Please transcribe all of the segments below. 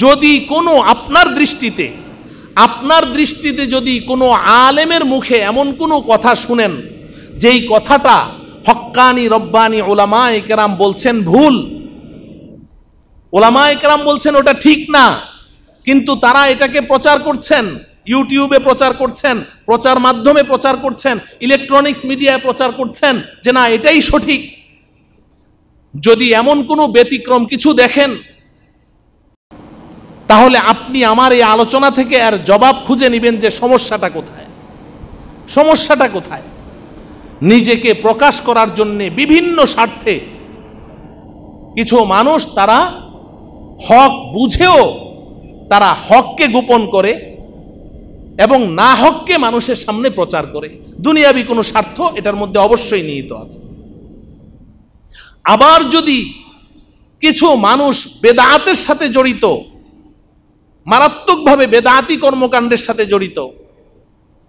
যদি কোনো আপনার দৃষ্টিতে যদি কোনো আলেমের মুখে এমন কোনো কথা শুনেন যেই কথাটা হক্কানি রব্বানি উলামায়ে কেরাম বলছেন ভুল, উলামায়ে কেরাম বলছেন ওটা ঠিক না, কিন্তু তারা এটাকে প্রচার করছেন, ইউটিউবে প্রচার করছেন, প্রচার মাধ্যমে প্রচার করছেন, ইলেকট্রনিক্স মিডিয়ায় প্রচার করছেন যে না এটাই সঠিক, যদি এমন কোনো ব্যতিক্রম কিছু দেখেন, তাহলে আপনি আমার এই আলোচনা থেকে আর জবাব খুঁজে নেবেন যে সমস্যাটা কোথায়। নিজেকে প্রকাশ করার জন্য বিভিন্ন স্বার্থে কিছু মানুষ তারা হক বুঝেও তারা হককে গোপন করে এবং না হককে মানুষের সামনে প্রচার করে, দুনিয়াবি কোনো স্বার্থ এটার মধ্যে অবশ্যই নিহিত আছে। আবার যদি কিছু মানুষ বেদাতের সাথে জড়িত, মারাত্মকভাবে বেদাতি কর্মকাণ্ডের সাথে জড়িত,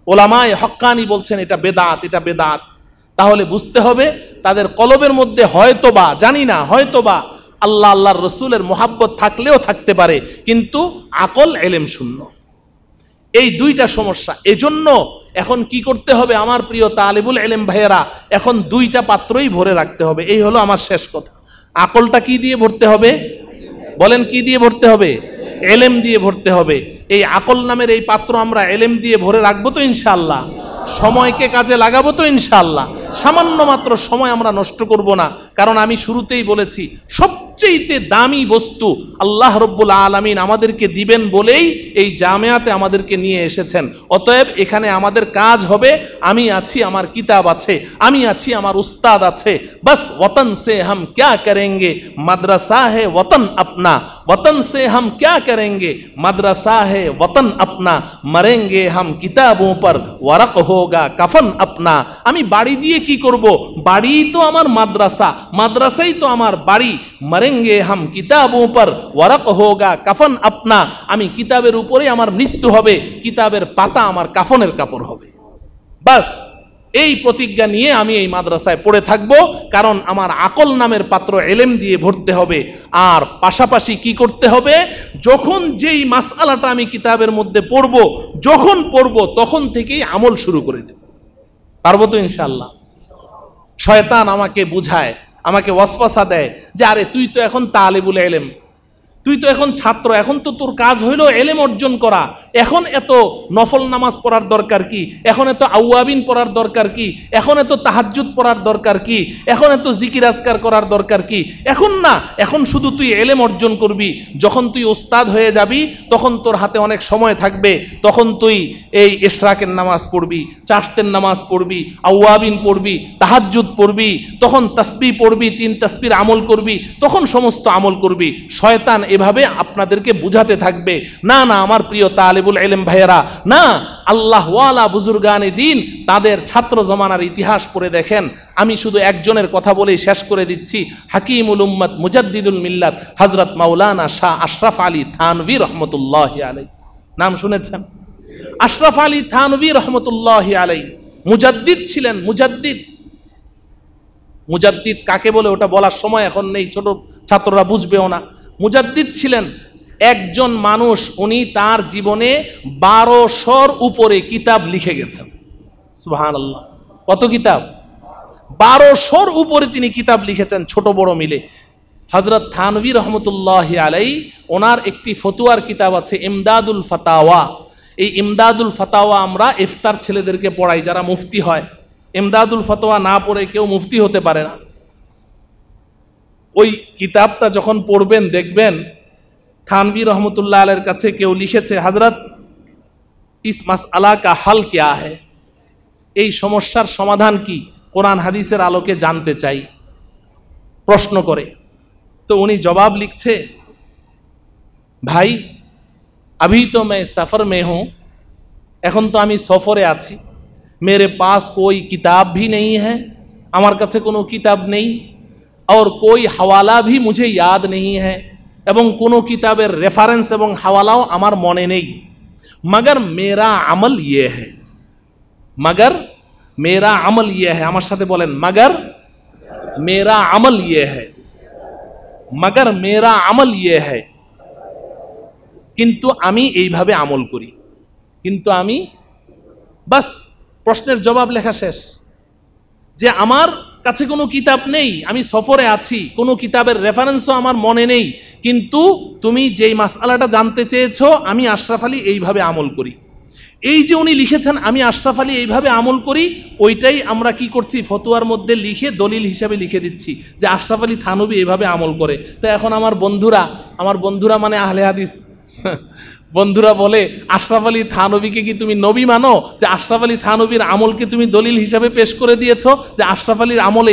ওলামায়ে হক্কানি বলছেন এটা বেদাত, তাহলে বুঝতে হবে তাদের কলবের মধ্যে হয়তোবা, জানি না, হয়তোবা আল্লাহর রসুলের মোহাব্বত থাকলেও থাকতে পারে, কিন্তু আকল এলেম শূন্য। এই দুইটা সমস্যা। এজন্য এখন কি করতে হবে আমার প্রিয় তালিবুল ইলম ভাইয়েরা, এখন দুইটা পাত্রই ভরে রাখতে হবে। এই হলো আমার শেষ কথা। আকলটা কি দিয়ে ভরতে হবে বলেন? কি দিয়ে ভরতে হবে? এলেম দিয়ে ভরতে হবে। এই আকল নামের এই পাত্র আমরা এলেম দিয়ে ভরে রাখবো তো ইনশাআল্লাহ? সময়কে কাজে লাগাবো তো ইনশাআল্লাহ? সামান্য মাত্র সময় আমরা নষ্ট করব না, কারণ আমি শুরুতেই বলেছি সবচেয়ে দামি বস্তু আল্লাহ রব্বুল আলামিন আমাদেরকে দিবেন বলেই এই জামিয়াতে আমাদেরকে নিয়ে এসেছেন। অতএব এখানে আমাদের কাজ হবে, আমি আছি, আমার কিতাব আছে, আমি আছি, আমার উস্তাদ আছে, বাস ওতন সে হাম ক্যা করেंगे, মাদ্রাসা है वतन अपना, वतन से हम क्या करेंगे, मदरसा है वतन अपना, मरेंगे हम किताबों पर, वरक होगा कफन अपना। আমি বাড়ি দিয়ে কি করব? বাড়ি তো আমার মাদ্রাসা, মাদ্রাসাই তো আমার বাড়ি। মরেঙ্গে হাম কিতাবোं पर, वरक होगा कफन अपना। আমি কিতাবের উপরে আমার মৃত্যু হবে, কিতাবের পাতা আমার কাফনের কাপড় হবে। বাস এই প্রতিজ্ঞা নিয়ে আমি এই মাদ্রাসায় পড়ে থাকবো, কারণ আমার আকল নামের পাত্র এলেম দিয়ে ভরতে হবে। আর পাশাপাশি কি করতে হবে? যখন যেই মাসআলাটা আমি কিতাবের মধ্যে পড়বো, যখন পড়বো তখন থেকেই আমল শুরু করে দেব। পারবো তো ইনশাআল্লাহ? শয়তান আমাকে বুঝায়, আমাকে ওয়াসওয়াসা দেয় যে আরে তুই তো এখন তালিবুল ইলম, তুই তো এখন ছাত্র, এখন তো তোর কাজ হইল এলেম অর্জন করা, এখন এত নফল নামাজ পড়ার দরকার কি, এখন এত আউয়াবিন পড়ার দরকার কি, এখন এত তাহাজ্জুদ পড়ার দরকার কি, এখন এত জিকির আজকার করার দরকার কি? এখন না, এখন শুধু তুই এলেম অর্জন করবি। যখন তুই ওস্তাদ হয়ে যাবি তখন তোর হাতে অনেক সময় থাকবে, তখন তুই এই ইশরাকের নামাজ পড়বি, চাশতের নামাজ পড়বি, আউয়াবিন পড়বি, তাহাজ্জুদ পড়বি, তখন তাসবিহ পড়বি, 3 তাসবির আমল করবি, তখন সমস্ত আমল করবি। শয়তান এভাবে আপনাদেরকে বুঝাতে থাকবে। না না আমার প্রিয় তালিবুল ইলম ভাইয়েরা, না, আল্লাহ ওয়ালা বুজুর্গানে দিন তাদের ছাত্র জমানার ইতিহাস পড়ে দেখেন। আমি শুধু একজনের কথা বলেই শেষ করে দিচ্ছি, হাকিমুল উম্মত মুজাদ্দিদুল মিল্লাত হযরত মাওলানা শাহ আশরাফ আলী থানভী রহমতুল্লাহি আলাইহি। নাম শুনেছেন? আশরাফ আলী থানভী রহমতুল্লাহি আলাইহি মুজাদ্দিদ ছিলেন। মুজাদ্দিদ কাকে বলে ওটা বলার সময় এখন নেই, ছোট ছাত্ররা বুঝবেও না। মুজাদ্দিদ ছিলেন একজন মানুষ, উনি তার জীবনে 1200-র উপরে কিতাব লিখে গেছেন। সুবহানাল্লাহ, কত কিতাব? 1200-র উপরে তিনি কিতাব লিখেছেন, ছোট বড় মিলে। হযরত থানভী রহমতুল্লাহি আলাইহি ওনার একটি ফতোয়ার কিতাব আছে ইমদাদুল ফাতাওয়া। এই ইমদাদুল ফাতাওয়া আমরা ইফতার ছেলেদেরকে পড়াই, যারা মুফতি হয়। ইমদাদুল ফাতাওয়া না পড়ে কেউ মুফতি হতে পারে না। ওই কিতাবটা যখন পড়বেন দেখবেন থানভী রহমতুল্লাহ আলাইহির কাছে কেউ লিখেছে, হযরত ইস মাসআলা কা হাল কিয়া है, এই সমস্যার সমাধান কি, কোরআন হাদিসের আলোকে জানতে চাই, প্রশ্ন করে। তো উনি জবাব লিখছে, ভাই अभी तो मैं सफर में हूं, এখন তো আমি সফরে আছি, मेरे पास कोई किताब भी नहीं है, আমার কাছে কোনো কিতাব নেই, और कोई हवाला भी मुझे याद नहीं है, এবং কোনো কিতাবের রেফারেন্স এবং হাওয়ালাও আমার মনে নেই। मगर मेरा अमल ये है, मगर मेरा अमल ये है, আমার সাথে বলেন, मगर मेरा अमल ये है, मगर मेरा अमल ये है, কিন্তু আমি এইভাবে আমল করি, কিন্তু আমি বাস প্রশ্নের জবাব লেখা শেষ। যে আমার কাছে কোনো কিতাব নেই, আমি সফরে আছি, কোনো কিতাবের রেফারেন্সও আমার মনে নেই, কিন্তু তুমি যেই মাসআলাটা জানতে চেয়েছো আমি আশরাফ আলী এইভাবে আমল করি, এই যে উনি লিখেছেন আমি আশরাফ আলী এইভাবে আমল করি, ওইটাই আমরা কি করছি ফতোয়ার মধ্যে লিখে দলিল হিসাবে লিখে দিচ্ছি যে আশরাফ আলী থানভী এইভাবে আমল করে। তো এখন আমার বন্ধুরা মানে আহলে হাদিস বন্ধুরা বলে আশরাফ আলী থানভীকে কি তুমি নবী মানো, যে আশরাফ আলী থানভীর আমলকে তুমি দলিল হিসাবে পেশ করে দিয়েছো যে আশরাফ আলীর আমল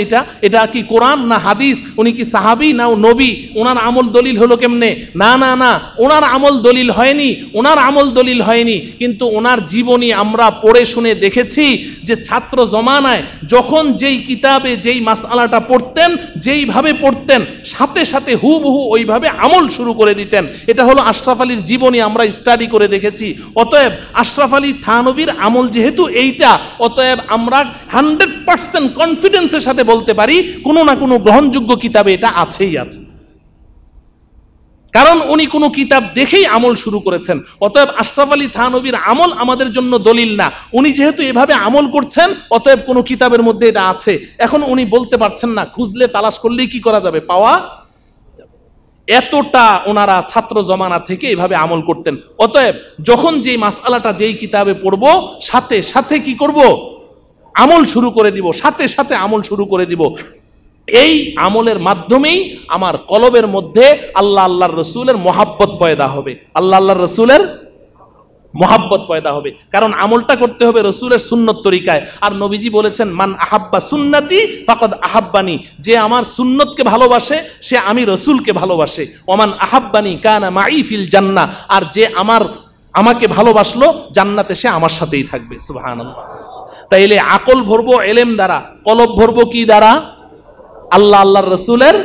এটা কি কোরআন না হাদিস, উনি কি সাহাবী না নবী, ওনার আমল দলিল হলো কেমনে? না না না, ওনার আমল দলিল হয়নি, ওনার আমল দলিল হয়নি, কিন্তু ওনার জীবনী আমরা পড়ে শুনে দেখেছি যে ছাত্র জমানায় যখন যেই কিতাবে যেই মাসআলাটা পড়তেন, যেইভাবে পড়তেন সাথে সাথে হুবহু ওইভাবে আমল শুরু করে দিতেন। এটা হলো আশরাফ আলীর জীবনী, আমরা স্টাডি করে দেখেছি। অতএব আশরাফ আলী থানভীর আমল যেহেতু এইটা, অতএব আমরা 100% কনফিডেন্সের সাথে বলতে পারি কোনো না কোনো গ্রহণযোগ্য কিতাবে এটা আছেই আছে, কারণ উনি কোনো কিতাব দেখেই আমল শুরু করেছেন। অতএব আশরাফ আলী থানভীর আমল আমাদের জন্য দলিল না, উনি যেহেতু এভাবে আমল করছেন অতএব কোনো কিতাবের মধ্যে এটা আছে। এখন উনি বলতে পারছেন না, খুঁজলে তালাশ করলেই কি করা যাবে, পাওয়া এতটা ওনারা ছাত্র জমানা থেকে এভাবে আমল করতেন। অতএব যখন যেই মাসআলাটা যেই কিতাবে পড়ব সাথে সাথে কি করব, আমল শুরু করে দিব, সাথে সাথে আমল শুরু করে দিব। এই আমলের মাধ্যমেই আমার কলবের মধ্যে আল্লাহর রসুলের মহাব্বত পয়দা হবে, আল্লাহর রসুলের মহাব্বত পয়দা হবে। কারণ আমলটা করতে হবে রসুলের সুন্নত তরিকায়। আর নবীজি বলেছেন মান আহাব্বা সুন্নতি ফাকাদ আহাব্বানি, যে আমার সুন্নতকে ভালোবাসে সে আমি রসুলকে ভালোবাসে। ওমান আহাব্বানি কানা মাই ফিল জান্নাহ, আর যে আমাকে ভালোবাসলো জান্নাতে সে আমার সাথেই থাকবে। সুবহানাল্লাহ। তাইলে আকল ভরবো এলেম দ্বারা, কলব ভরবো কি দ্বারা? আল্লাহর রসুলের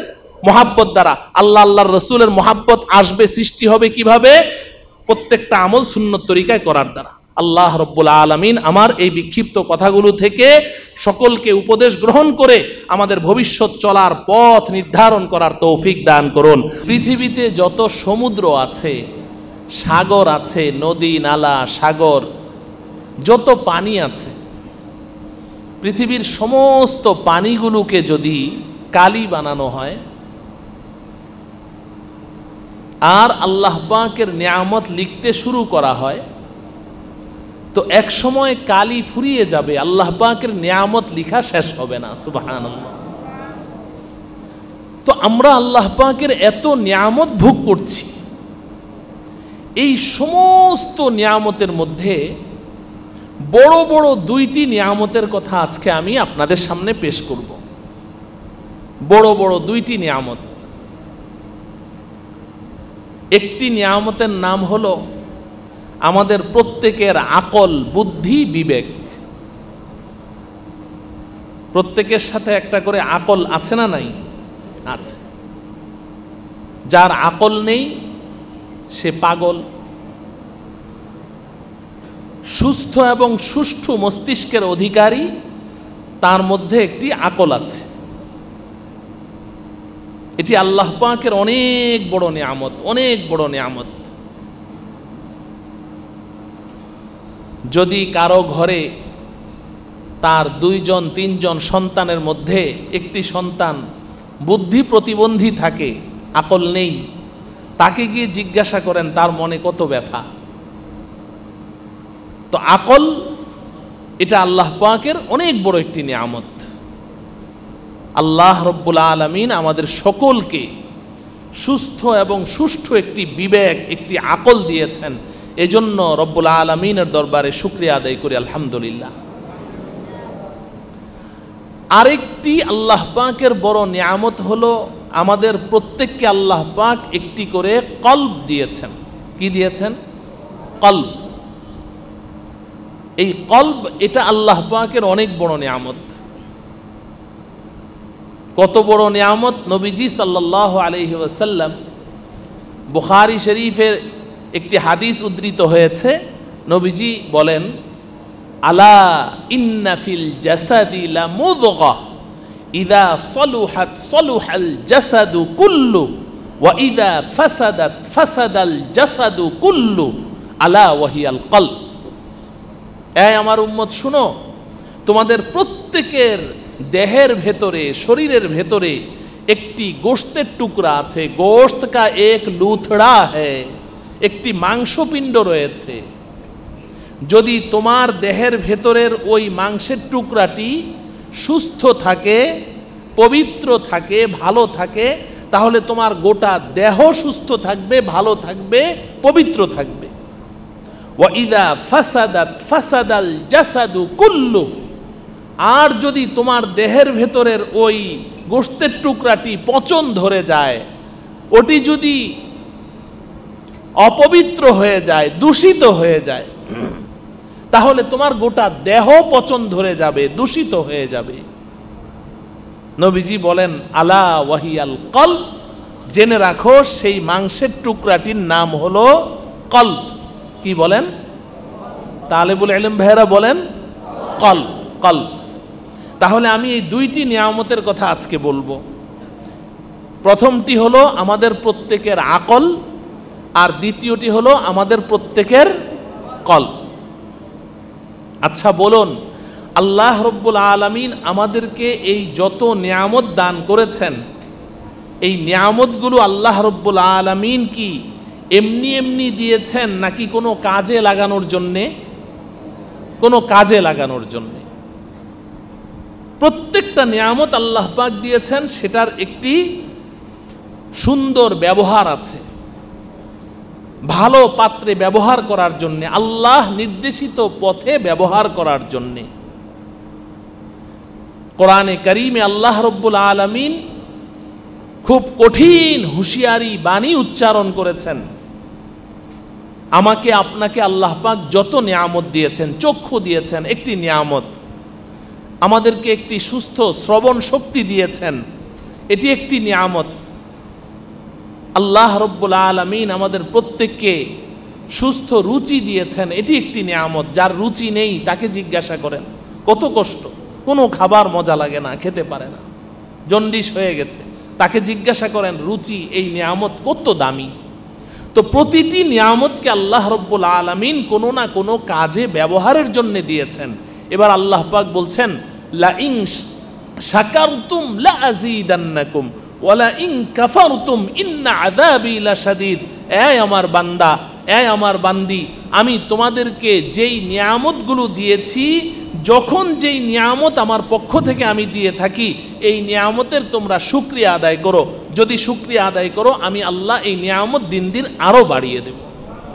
মহাব্বত দ্বারা। আল্লাহর রসুলের মহাব্বত আসবে, সৃষ্টি হবে কিভাবে? প্রত্যেকটা আমল সুন্নত তরিকায় করার দ্বারা। আল্লাহ রব্বুল আলামিন আমার এই বিক্ষিপ্ত কথাগুলো থেকে সকলকে উপদেশ গ্রহণ করে আমাদের ভবিষ্যৎ চলার পথ নির্ধারণ করার তৌফিক দান করুন। পৃথিবীতে যত সমুদ্র আছে, সাগর আছে, নদী নালা সাগর, যত পানি আছে, পৃথিবীর সমস্ত পানিগুলোকে যদি কালি বানানো হয় আর আল্লাহ পাকের নিয়ামত লিখতে শুরু করা হয়, তো এক সময় কালি ফুরিয়ে যাবে, আল্লাহ পাকের নিয়ামত লিখা শেষ হবে না। সুবহানাল্লাহ। তো আমরা আল্লাহ পাকের এত নিয়ামত ভোগ করছি, এই সমস্ত নিয়ামতের মধ্যে বড় বড় দুইটি নিয়ামতের কথা আজকে আমি আপনাদের সামনে পেশ করব। বড় বড় দুইটি নিয়ামত। একটি নিয়ামতের নাম হলো আমাদের প্রত্যেকের আকল, বুদ্ধি, বিবেক। প্রত্যেকের সাথে একটা করে আকল আছে না নাই? আছে। যার আকল নেই সে পাগল। সুস্থ এবং সুষ্ঠু মস্তিষ্কের অধিকারী, তার মধ্যে একটি আকল আছে। এটি আল্লাহ পাকের অনেক বড় নিয়ামত, অনেক বড় নিয়ামত। যদি কারো ঘরে তার 2-3 সন্তানের মধ্যে একটি সন্তান বুদ্ধি প্রতিবন্ধী থাকে, আকল নেই, তাকে গিয়ে জিজ্ঞাসা করেন তার মনে কত ব্যথা। তো আকল এটা আল্লাহ পাকের অনেক বড় একটি নিয়ামত। আল্লাহ রব্বুল আলামিন আমাদের সকলকে সুস্থ এবং সুষ্ঠু একটি বিবেক, একটি আকল দিয়েছেন। এজন্য রব্বুল আলামিনের দরবারে শুকরিয়া আদায় করি, আলহামদুলিল্লাহ। আরেকটি আল্লাহ পাকের বড় নিয়ামত হলো আমাদের প্রত্যেককে আল্লাহ পাক একটি করে কলব দিয়েছেন। কি দিয়েছেন? কলব। এই কলব এটা আল্লাহ পাকের অনেক বড় নিয়ামত। কত বড় নিয়ামত! নবীজি সাল্লাল্লাহু আলাইহি ওয়াসাল্লাম, বুখারী শরীফের একটি হাদিস উদ্ধৃত হয়েছে, নবীজি বলেন আলা ইন্না ফিল জাসাদি লামুদগা ইযা সলুহাত সলুহাল জাসাদু কুল্লু ওয়া ইযা ফাসাদাত ফাসাদাল জাসাদু কুল্লু আলা ওয়াহিয়াল কলব। এই আমার উম্মত শুনো, তোমাদের প্রত্যেকের দেহের ভেতরে, শরীরের ভেতরে একটি গোশতের টুকরা আছে। গোশত কা এক লুথড়া হ্যায়, একটি মাংসপিণ্ড রয়েছে। যদি তোমার দেহের ভেতরের ওই মাংসের টুকরাটি সুস্থ থাকে, পবিত্র থাকে, ভালো থাকে, তাহলে তোমার গোটা দেহ সুস্থ থাকবে, ভালো থাকবে, পবিত্র থাকবে। ওয়া ইযা ফাসাদাত ফাসাদাল জাসাদু কুল্লু, আর যদি তোমার দেহের ভেতরের ওই গোশতের টুকরাটি পচন ধরে যায়, ওটি যদি অপবিত্র হয়ে যায়, দূষিত হয়ে যায়, তাহলে তোমার গোটা দেহ পচন ধরে যাবে, দূষিত হয়ে যাবে। নবীজি বলেন আলা ওয়াহিয়াল কলব, জেনে রাখো সেই মাংসের টুকরাটির নাম হলো কলব। কি বলেন? তালেবুল ইলম ভাইয়েরা বলেন কলব, কলব। তাহলে আমি এই দুইটি নিয়ামতের কথা আজকে বলবো। প্রথমটি হলো আমাদের প্রত্যেকের আকল, আর দ্বিতীয়টি হলো আমাদের প্রত্যেকের কলব। আচ্ছা বলুন, আল্লাহ রব্বুল আলামিন আমাদেরকে এই যত নিয়ামত দান করেছেন, এই নিয়ামতগুলো আল্লাহ রব্বুল আলামিন কি এমনি এমনি দিয়েছেন নাকি কোনো কাজে লাগানোর জন্যে? কোনো কাজে লাগানোর জন্যে। প্রত্যেকটা নিয়ামত আল্লাহ পাক দিয়েছেন, সেটার একটি সুন্দর ব্যবহার আছে, ভালো পাত্রে ব্যবহার করার জন্যে, আল্লাহ নির্দেশিত পথে ব্যবহার করার জন্যে। কোরআনে কারীমে আল্লাহ রব্বুল আলামিন খুব কঠিন হুঁশিয়ারি বাণী উচ্চারণ করেছেন। আমাকে আপনাকে আল্লাহ পাক যত নিয়ামত দিয়েছেন, চক্ষু দিয়েছেন একটি নিয়ামত, আমাদেরকে একটি সুস্থ শ্রবণ শক্তি দিয়েছেন, এটি একটি নিয়ামত। আল্লাহ রব্বুল আলামিন আমাদের প্রত্যেককে সুস্থ রুচি দিয়েছেন, এটি একটি নিয়ামত। যার রুচি নেই তাকে জিজ্ঞাসা করেন কত কষ্ট, কোনো খাবার মজা লাগে না, খেতে পারে না, জন্ডিস হয়ে গেছে, তাকে জিজ্ঞাসা করেন রুচি, এই নিয়ামত কত দামি। তো প্রতিটি নিয়ামতকে আল্লাহ রব্বুল আলামিন কোনো না কোনো কাজে ব্যবহারের জন্য দিয়েছেন। এবার আল্লাহ পাক বলছেন লা ইন শাকারতুম লা আযীদান্নাকুম ওয়া লা ইন কাফারতুম ইন্না আযাবি লাশাদীদ। এই আমার বান্দা, এই আমার বান্দি, আমি তোমাদেরকে যেই নিয়ামতগুলো দিয়েছি, যখন যেই নিয়ামত আমার পক্ষ থেকে আমি দিয়ে থাকি, এই নিয়ামতের তোমরা শুকরিয়া আদায় করো। যদি শুকরিয়া আদায় করো, আমি আল্লাহ এই নিয়ামত দিন দিন আরো বাড়িয়ে দেব।